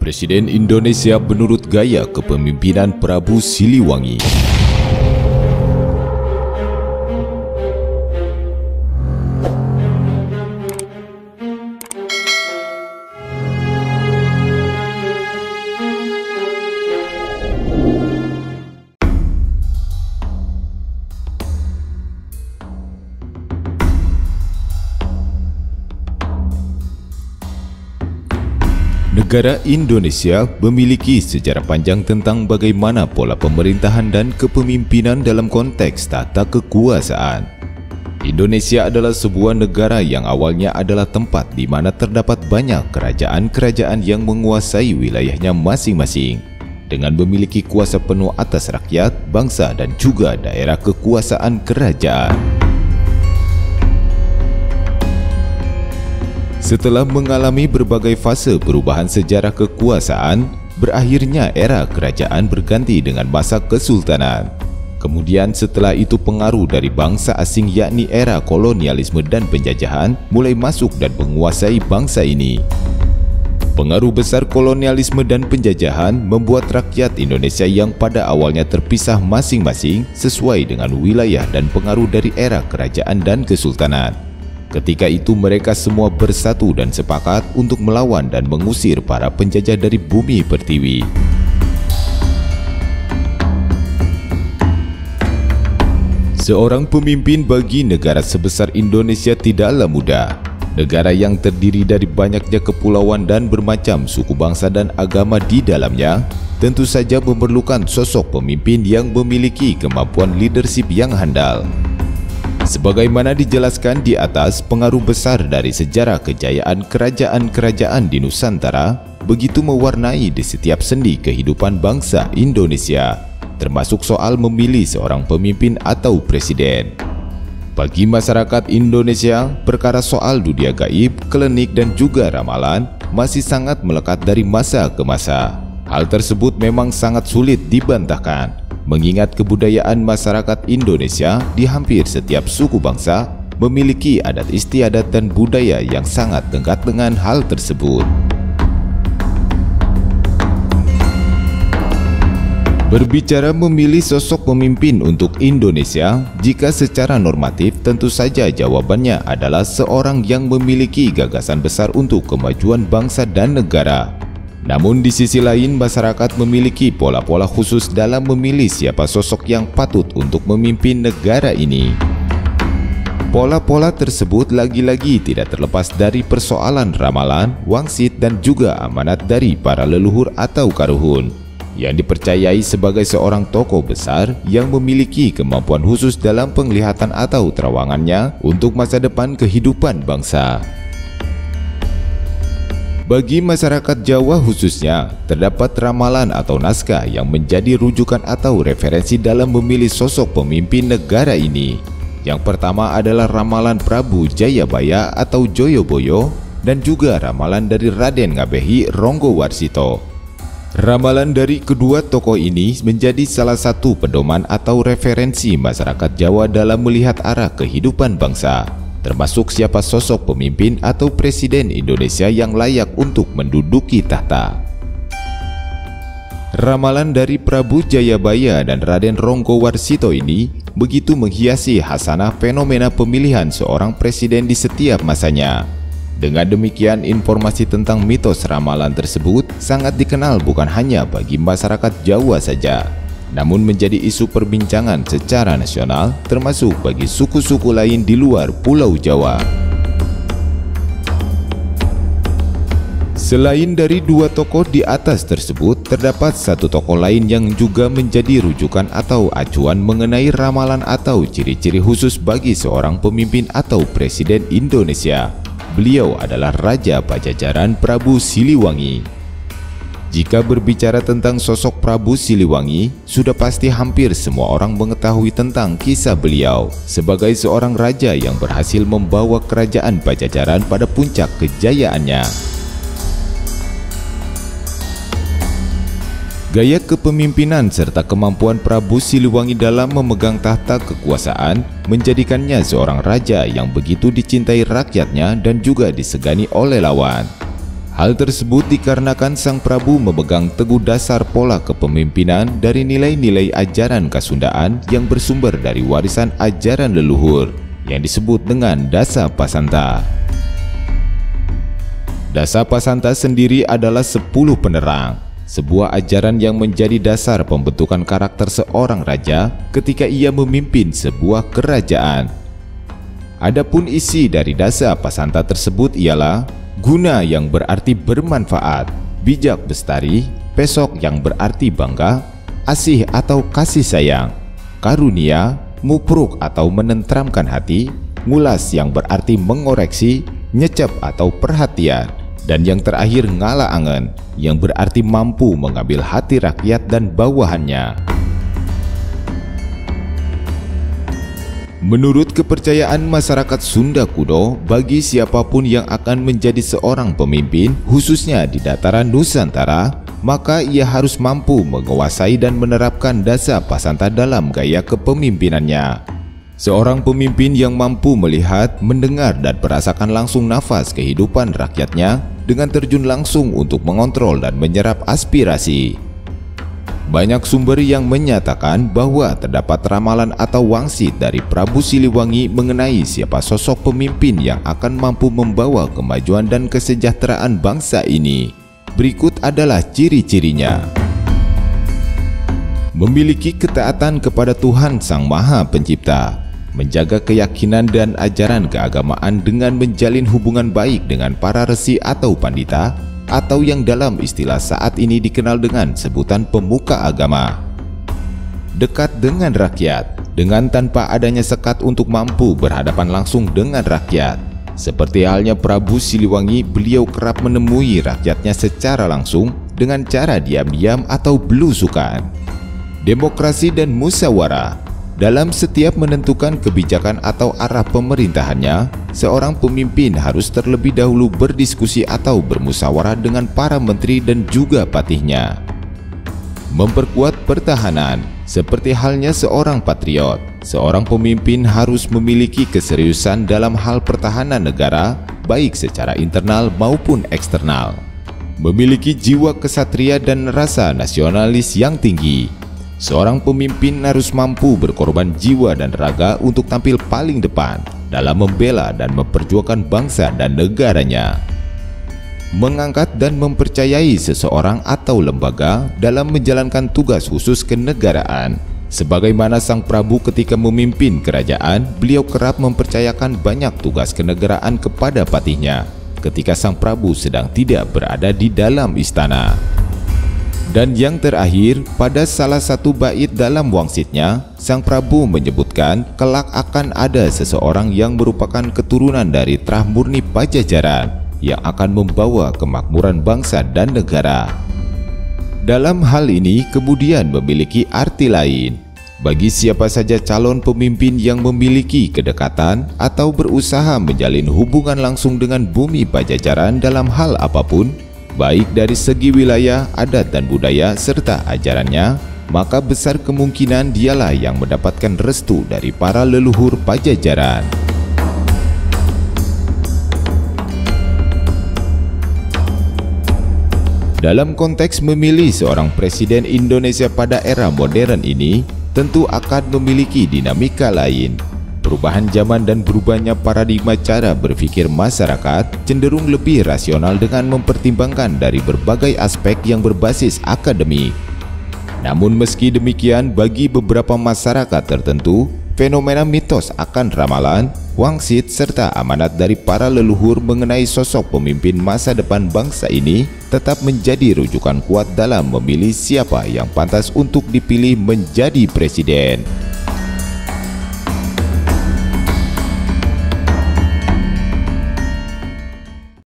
Presiden Indonesia menurut gaya kepemimpinan Prabu Siliwangi. Negara Indonesia memiliki sejarah panjang tentang bagaimana pola pemerintahan dan kepemimpinan dalam konteks tata kekuasaan. Indonesia adalah sebuah negara yang awalnya adalah tempat di mana terdapat banyak kerajaan-kerajaan yang menguasai wilayahnya masing-masing, dengan memiliki kuasa penuh atas rakyat, bangsa, dan juga daerah kekuasaan kerajaan. Setelah mengalami berbagai fase perubahan sejarah kekuasaan, berakhirnya era kerajaan berganti dengan masa kesultanan. Kemudian setelah itu pengaruh dari bangsa asing yakni era kolonialisme dan penjajahan mulai masuk dan menguasai bangsa ini. Pengaruh besar kolonialisme dan penjajahan membuat rakyat Indonesia yang pada awalnya terpisah masing-masing sesuai dengan wilayah dan pengaruh dari era kerajaan dan kesultanan. Ketika itu mereka semua bersatu dan sepakat untuk melawan dan mengusir para penjajah dari bumi pertiwi. Seorang pemimpin bagi negara sebesar Indonesia tidaklah mudah. Negara yang terdiri dari banyaknya kepulauan dan bermacam suku bangsa dan agama di dalamnya, tentu saja memerlukan sosok pemimpin yang memiliki kemampuan leadership yang handal. Sebagaimana dijelaskan di atas, pengaruh besar dari sejarah kejayaan kerajaan-kerajaan di Nusantara begitu mewarnai di setiap sendi kehidupan bangsa Indonesia, termasuk soal memilih seorang pemimpin atau presiden. Bagi masyarakat Indonesia, perkara soal dunia gaib, klinik, dan juga ramalan masih sangat melekat dari masa ke masa. Hal tersebut memang sangat sulit dibantahkan, mengingat kebudayaan masyarakat Indonesia di hampir setiap suku bangsa memiliki adat istiadat dan budaya yang sangat dekat dengan hal tersebut. Berbicara memilih sosok pemimpin untuk Indonesia, jika secara normatif tentu saja jawabannya adalah seorang yang memiliki gagasan besar untuk kemajuan bangsa dan negara. Namun di sisi lain, masyarakat memiliki pola-pola khusus dalam memilih siapa sosok yang patut untuk memimpin negara ini. Pola-pola tersebut lagi-lagi tidak terlepas dari persoalan ramalan, wangsit, dan juga amanat dari para leluhur atau karuhun, yang dipercayai sebagai seorang tokoh besar yang memiliki kemampuan khusus dalam penglihatan atau terawangannya untuk masa depan kehidupan bangsa. Bagi masyarakat Jawa khususnya, terdapat ramalan atau naskah yang menjadi rujukan atau referensi dalam memilih sosok pemimpin negara ini. Yang pertama adalah ramalan Prabu Jayabaya atau Joyoboyo dan juga ramalan dari Raden Ngabehi Ronggowarsito. Ramalan dari kedua tokoh ini menjadi salah satu pedoman atau referensi masyarakat Jawa dalam melihat arah kehidupan bangsa, termasuk siapa sosok pemimpin atau presiden Indonesia yang layak untuk menduduki tahta. Ramalan dari Prabu Jayabaya dan Raden Ronggowarsito ini begitu menghiasi hasanah fenomena pemilihan seorang presiden di setiap masanya. Dengan demikian, informasi tentang mitos ramalan tersebut sangat dikenal bukan hanya bagi masyarakat Jawa saja, namun menjadi isu perbincangan secara nasional termasuk bagi suku-suku lain di luar Pulau Jawa. Selain dari dua tokoh di atas tersebut, terdapat satu tokoh lain yang juga menjadi rujukan atau acuan mengenai ramalan atau ciri-ciri khusus bagi seorang pemimpin atau presiden Indonesia. Beliau adalah Raja Pajajaran Prabu Siliwangi. Jika berbicara tentang sosok Prabu Siliwangi, sudah pasti hampir semua orang mengetahui tentang kisah beliau sebagai seorang raja yang berhasil membawa kerajaan Pajajaran pada puncak kejayaannya. Gaya kepemimpinan serta kemampuan Prabu Siliwangi dalam memegang tahta kekuasaan menjadikannya seorang raja yang begitu dicintai rakyatnya dan juga disegani oleh lawan. Hal tersebut dikarenakan Sang Prabu memegang teguh dasar pola kepemimpinan dari nilai-nilai ajaran Kasundaan yang bersumber dari warisan ajaran leluhur yang disebut dengan Dasa Pasanta. Dasa Pasanta sendiri adalah 10 penerang, sebuah ajaran yang menjadi dasar pembentukan karakter seorang raja ketika ia memimpin sebuah kerajaan. Adapun isi dari Dasa Pasanta tersebut ialah guna yang berarti bermanfaat, bijak bestari, pesok yang berarti bangga, asih atau kasih sayang, karunia, mupruk atau menenteramkan hati, ngulas yang berarti mengoreksi, nyecep atau perhatian, dan yang terakhir ngala angen yang berarti mampu mengambil hati rakyat dan bawahannya. Menurut kepercayaan masyarakat Sunda kuno, bagi siapapun yang akan menjadi seorang pemimpin, khususnya di dataran Nusantara, maka ia harus mampu menguasai dan menerapkan Dasa Pasanta dalam gaya kepemimpinannya. Seorang pemimpin yang mampu melihat, mendengar, dan merasakan langsung nafas kehidupan rakyatnya dengan terjun langsung untuk mengontrol dan menyerap aspirasi. Banyak sumber yang menyatakan bahwa terdapat ramalan atau wangsit dari Prabu Siliwangi mengenai siapa sosok pemimpin yang akan mampu membawa kemajuan dan kesejahteraan bangsa ini. Berikut adalah ciri-cirinya. Memiliki ketaatan kepada Tuhan Sang Maha Pencipta, menjaga keyakinan dan ajaran keagamaan dengan menjalin hubungan baik dengan para resi atau pandita, atau yang dalam istilah saat ini dikenal dengan sebutan pemuka agama. Dekat dengan rakyat, dengan tanpa adanya sekat untuk mampu berhadapan langsung dengan rakyat. Seperti halnya Prabu Siliwangi, beliau kerap menemui rakyatnya secara langsung dengan cara diam-diam atau belusukan. Demokrasi dan musyawarah. Dalam setiap menentukan kebijakan atau arah pemerintahannya, seorang pemimpin harus terlebih dahulu berdiskusi atau bermusyawarah dengan para menteri dan juga patihnya. Memperkuat pertahanan. Seperti halnya seorang patriot, seorang pemimpin harus memiliki keseriusan dalam hal pertahanan negara, baik secara internal maupun eksternal. Memiliki jiwa kesatria dan rasa nasionalis yang tinggi. Seorang pemimpin harus mampu berkorban jiwa dan raga untuk tampil paling depan dalam membela dan memperjuangkan bangsa dan negaranya. Mengangkat dan mempercayai seseorang atau lembaga dalam menjalankan tugas khusus kenegaraan. Sebagaimana Sang Prabu ketika memimpin kerajaan, beliau kerap mempercayakan banyak tugas kenegaraan kepada patihnya ketika Sang Prabu sedang tidak berada di dalam istana. Dan yang terakhir, pada salah satu bait dalam wangsitnya, Sang Prabu menyebutkan kelak akan ada seseorang yang merupakan keturunan dari Trah Murni Pajajaran yang akan membawa kemakmuran bangsa dan negara. Dalam hal ini kemudian memiliki arti lain. Bagi siapa saja calon pemimpin yang memiliki kedekatan atau berusaha menjalin hubungan langsung dengan bumi Pajajaran dalam hal apapun, baik dari segi wilayah, adat dan budaya serta ajarannya, maka besar kemungkinan dialah yang mendapatkan restu dari para leluhur Pajajaran. Dalam konteks memilih seorang presiden Indonesia pada era modern ini, tentu akan memiliki dinamika lain. Perubahan zaman dan berubahnya paradigma cara berpikir masyarakat cenderung lebih rasional dengan mempertimbangkan dari berbagai aspek yang berbasis akademik. Namun meski demikian, bagi beberapa masyarakat tertentu, fenomena mitos akan ramalan, wangsit serta amanat dari para leluhur mengenai sosok pemimpin masa depan bangsa ini tetap menjadi rujukan kuat dalam memilih siapa yang pantas untuk dipilih menjadi presiden.